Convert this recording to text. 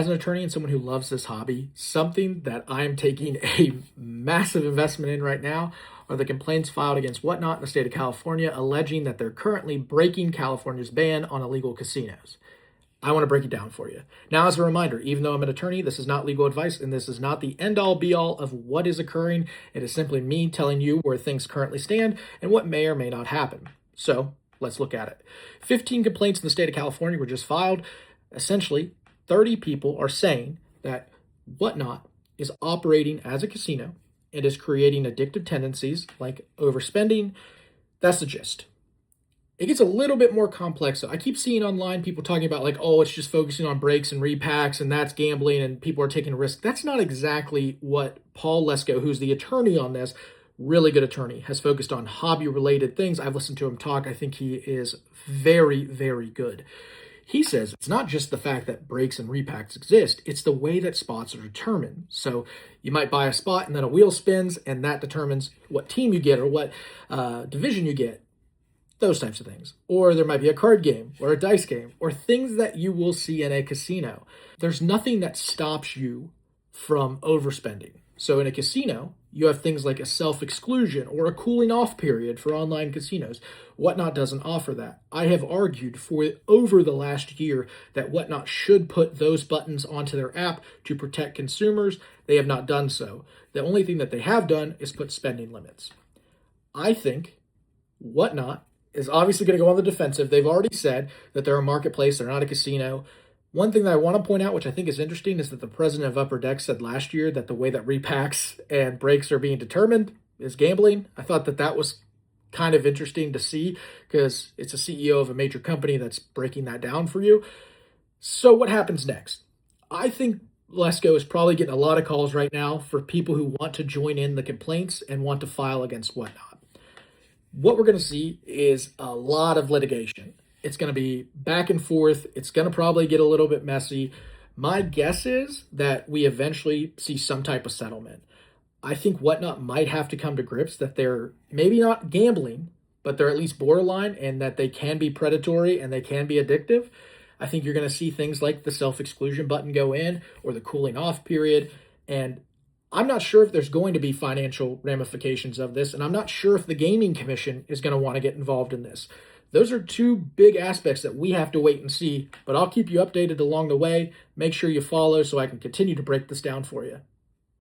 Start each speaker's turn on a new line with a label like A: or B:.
A: As an attorney and someone who loves this hobby, something that I am taking a massive investment in right now are the complaints filed against Whatnot in the state of California, alleging that they're currently breaking California's ban on illegal casinos. I want to break it down for you. Now, as a reminder, even though I'm an attorney, this is not legal advice, and this is not the end-all be-all of what is occurring. It is simply me telling you where things currently stand and what may or may not happen. So, let's look at it. 15 complaints in the state of California were just filed. Essentially, 30 people are saying that Whatnot is operating as a casino and is creating addictive tendencies like overspending. That's the gist. It gets a little bit more complex. I keep seeing online people talking about like, oh, it's just focusing on breaks and repacks and that's gambling and people are taking risks. That's not exactly what Paul Lesko, who's the attorney on this, really good attorney, has focused on hobby-related things. I've listened to him talk. I think he is very, very good. He says it's not just the fact that breaks and repacks exist, it's the way that spots are determined. So you might buy a spot and then a wheel spins and that determines what team you get or what division you get, those types of things. Or there might be a card game or a dice game or things that you will see in a casino. There's nothing that stops you from overspending. So in a casino, you have things like a self-exclusion or a cooling off period for online casinos. Whatnot doesn't offer that. I have argued for over the last year that Whatnot should put those buttons onto their app to protect consumers. They have not done so. The only thing that they have done is put spending limits. I think Whatnot is obviously going to go on the defensive. They've already said that they're a marketplace, they're not a casino. One thing that I want to point out, which I think is interesting, is that the president of Upper Deck said last year that the way that repacks and breaks are being determined is gambling. I thought that that was kind of interesting to see because it's a CEO of a major company that's breaking that down for you. So what happens next? I think Lesko is probably getting a lot of calls right now for people who want to join in the complaints and want to file against Whatnot. What we're going to see is a lot of litigation. It's going to be back and forth. It's going to probably get a little bit messy. My guess is that we eventually see some type of settlement. I think Whatnot might have to come to grips that they're maybe not gambling, but they're at least borderline and that they can be predatory and they can be addictive. I think you're going to see things like the self-exclusion button go in or the cooling off period. And I'm not sure if there's going to be financial ramifications of this, and I'm not sure if the Gaming Commission is going to want to get involved in this. Those are two big aspects that we have to wait and see, but I'll keep you updated along the way. Make sure you follow so I can continue to break this down for you.